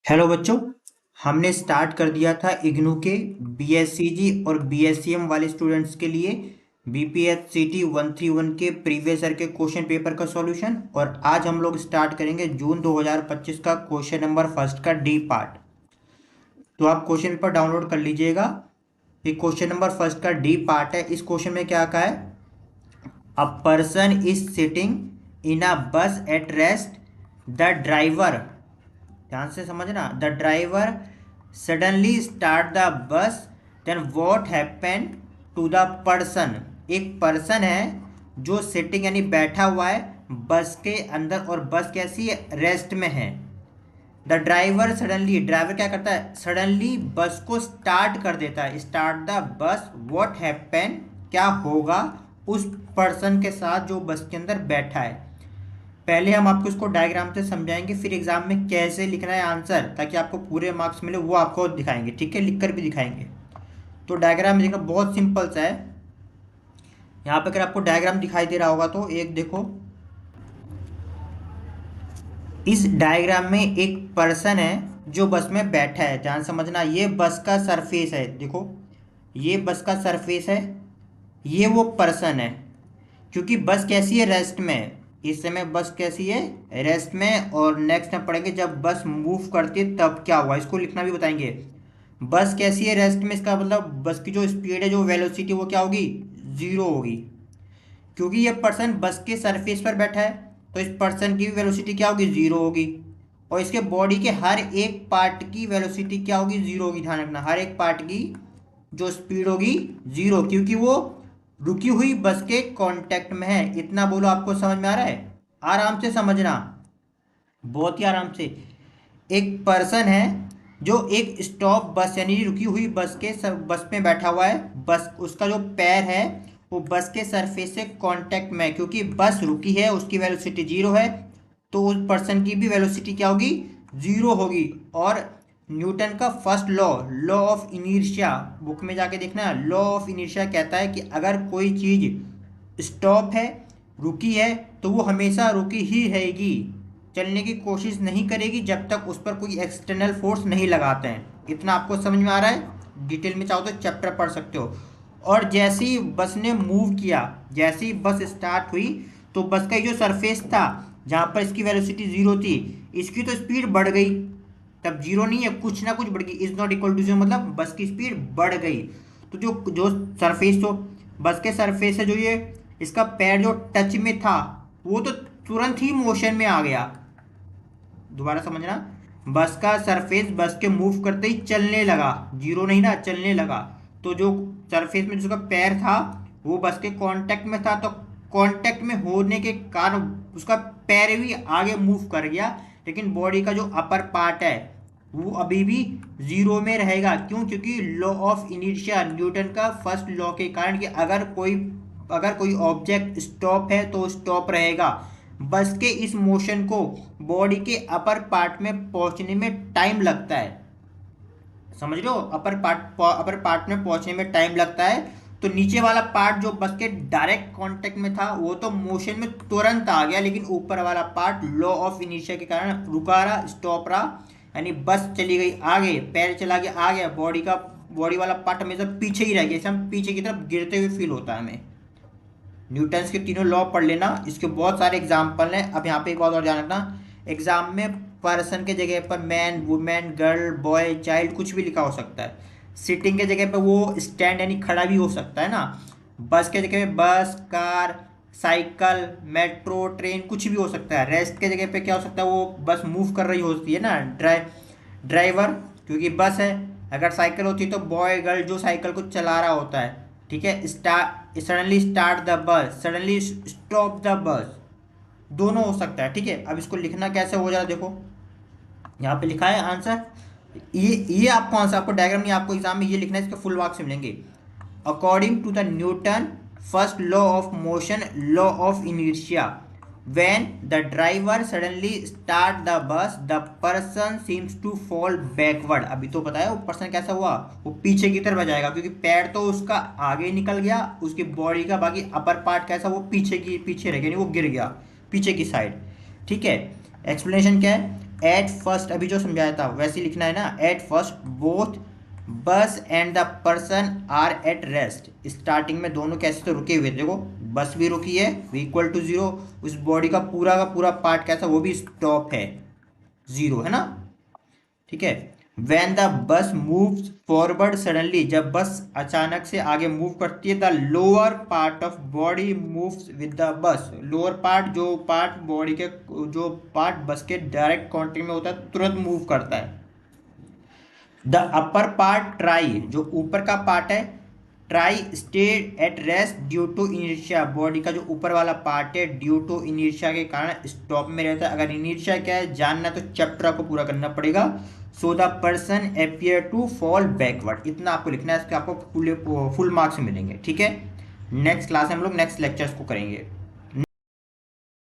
Hello बच्चों। हमने start कर दिया था इग्नू के बीएससीजी और बीएससीएम वाले स्टूडेंट्स के लिए बीपीएससीटी 131 के प्रीवियस ईयर के क्वेश्चन पेपर का सॉल्यूशन। और आज हम लोग स्टार्ट करेंगे जून 2025 का क्वेश्चन नंबर फर्स्ट का डी पार्ट। तो आप क्वेश्चन पेपर डाउनलोड कर लीजिएगा। ये क्वेश्चन नंबर फर्स्ट का डी पार्ट है। इस क्वेश्चन में क्या कहा है? A person is sitting in a bus at rest. The driver, ध्यान से समझना, the driver suddenly start the bus, then what happen to the person. एक पर्सन है जो सिटिंग यानी बैठा हुआ है बस के अंदर, और बस कैसी है? रेस्ट में है। द ड्राइवर सडनली, ड्राइवर क्या करता है? सडनली बस को स्टार्ट कर देता है, स्टार्ट द बस। व्हाट हैपन, क्या होगा उस पर्सन के साथ जो बस के अंदर बैठा है। पहले हम आपको इसको डायग्राम से समझाएंगे, फिर एग्जाम में कैसे लिखना है आंसर ताकि आपको पूरे मार्क्स मिले, वो आपको दिखाएंगे। ठीक है, लिखकर भी दिखाएंगे। तो डायग्राम देखना बहुत सिंपल सा है। यहाँ पे अगर आपको डायग्राम दिखाई दे रहा होगा तो एक देखो, इस डायग्राम में एक पर्सन है जो बस में बैठा है। ध्यान समझना, ये बस का सरफेस है। देखो, ये बस का सरफेस है, ये वो पर्सन है। क्योंकि बस कैसी है? रेस्ट में है। इस समय बस कैसी है? रेस्ट में। और नेक्स्ट में पढ़ेंगे जब बस मूव करती है तब क्या हुआ, इसको लिखना भी बताएंगे। बस कैसी है? रेस्ट में। इसका मतलब बस की जो स्पीड है, जो वेलोसिटी, वो क्या होगी? जीरो होगी। क्योंकि ये पर्सन बस के सरफेस पर बैठा है तो इस पर्सन की भी वेलोसिटी क्या होगी? जीरो होगी। और इसके बॉडी के हर एक पार्ट की वेलोसिटी क्या होगी? जीरो होगी। ध्यान रखना, हर एक पार्ट की जो स्पीड होगी जीरो, क्योंकि वो रुकी हुई बस के कांटेक्ट में है। इतना बोलो, आपको समझ में आ रहा है? आराम से समझना, बहुत ही आराम से। एक पर्सन है जो एक स्टॉप बस यानी रुकी हुई बस के बस में बैठा हुआ है। बस, उसका जो पैर है वो बस के सरफेस से कांटेक्ट में है। क्योंकि बस रुकी है, उसकी वेलोसिटी जीरो है, तो उस पर्सन की भी वेलोसिटी क्या होगी? जीरो होगी। और न्यूटन का first law, law of inertia, book में जाके देखना, लॉ ऑफ इनर्शिया कहता है कि अगर कोई चीज स्टॉप है, रुकी है, तो वो हमेशा रुकी ही रहेगी, चलने की कोशिश नहीं करेगी जब तक उस पर कोई एक्सटर्नल फोर्स नहीं लगाते हैं। इतना आपको समझ में आ रहा है? डिटेल में चाहो तो चैप्टर पढ़ सकते हो। और जैसे ही बस ने मूव किया, जैसे ही बस स्टार्ट हुई, तो बस का ये जो सरफेस था जहाँ पर इसकी वेलोसिटी जीरो थी, इसकी तो स्पीड बढ़ गई। तब जीरो नहीं है, कुछ ना कुछ बढ़ गई। Is not equal to zero मतलब बस की स्पीड बढ़ गई। तो जो जो सरफेस, तो बस के सरफेस है, जो ये इसका पैर जो टच में था, वो तो तुरंत ही मोशन में आ गया। दोबारा समझना, बस का सरफेस बस के मूव करते ही चलने लगा, जीरो नहीं ना, चलने लगा। तो जो सरफेस में जिसका पैर था वो बस के कांटेक्ट में था, तो कांटेक्ट में होने के कारण उसका पैर भी आगे मूव कर गया, लेकिन बॉडी का जो अपर पार्ट है वो अभी भी जीरो में रहेगा। क्यों? क्योंकि लॉ ऑफ इनर्शिया, न्यूटन का फर्स्ट लॉ के कारण, कि अगर कोई ऑब्जेक्ट स्टॉप है तो स्टॉप रहेगा। बस के इस मोशन को बॉडी के अपर पार्ट में पहुंचने में टाइम लगता है। समझ रहे हो? अपर पार्ट में पहुंचने में टाइम लगता है। तो नीचे वाला पार्ट जो बस के डायरेक्ट कांटेक्ट में था वो तो मोशन में तुरंत आ गया, लेकिन ऊपर वाला पार्ट लॉ ऑफ इनर्शिया के कारण रुका रहा, स्टॉप रहा। यानी बस चली गई आगे, पैर चला गया आगे, बॉडी वाला पार्ट हमेशा पीछे ही रह गया। जैसे हम पीछे की तरफ गिरते हुए फील होता है हमें। न्यूटन्स के तीनों लॉ पढ़ लेना, इसके बहुत सारे एग्जाम्पल हैं। अब यहाँ पे एक बात और ध्यान रखना, एग्जाम में पर्सन के जगह पर man, women, girl, boy, child कुछ भी लिखा हो सकता है। सिटिंग के जगह पर वो स्टैंड यानी खड़ा भी हो सकता है ना। बस के जगह पे बस, कार, साइकिल, मेट्रो, ट्रेन कुछ भी हो सकता है। रेस्ट के जगह पे क्या हो सकता है? वो बस मूव कर रही होती है ना, ड्राइवर, क्योंकि बस है। अगर साइकिल होती तो बॉय, गर्ल जो साइकिल को चला रहा होता है। ठीक है, सडनली स्टार्ट द बस, सडनली स्टॉप द बस, दोनों हो सकता है। ठीक है, अब इसको लिखना कैसे हो जाए, देखो यहाँ पे लिखा है आंसर। ये आपको आंसर, आपको डायग्राम नहीं, आपको एग्जाम में ये लिखना है, इसके फुल मार्क्स मिलेंगे। According to the Newton first law of motion, law of inertia, when the driver suddenly start the bus, the person seems to fall backward। अभी तो बताया वो पर्सन कैसा हुआ, वो पीछे की तरफ जाएगा, क्योंकि पैर तो उसका आगे निकल गया, उसकी बॉडी का बाकी अपर पार्ट कैसा, वो पीछे रह गया, यानी वो गिर गया पीछे की साइड। ठीक है, एक्सप्लेनेशन क्या है? एट फर्स्ट अभी जो समझाया था वैसे ही लिखना है ना। At first both bus and the person are at rest. Starting में दोनों कैसे तो रुके हुए थे, देखो बस भी रुकी है इक्वल टू जीरो, उस बॉडी का पूरा पार्ट कैसा वो भी स्टॉप है, जीरो है ना। ठीक है। When the bus moves forward suddenly, जब बस अचानक से आगे मूव करती है, the lower part of body moves with the bus. Lower part जो पार्ट बॉडी के जो पार्ट बस के डायरेक्ट कांटेक्ट में होता है तुरंत मूव करता है। द अपर पार्ट ट्राई, जो ऊपर का पार्ट है try stayed at rest due to inertia. Body का जो ऊपर वाला पार्ट है ड्यू टू इनर्शिया के कारण स्टॉप में रहता है। अगर इनर्शिया क्या है जानना तो चैप्टर आपको पूरा करना पड़ेगा। So the person appear to fall backward, इतना आपको लिखना है, इसके आपको फुल मार्क्स मिलेंगे। ठीक है, नेक्स्ट क्लास में हम लोग नेक्स्ट लेक्चर्स को करेंगे।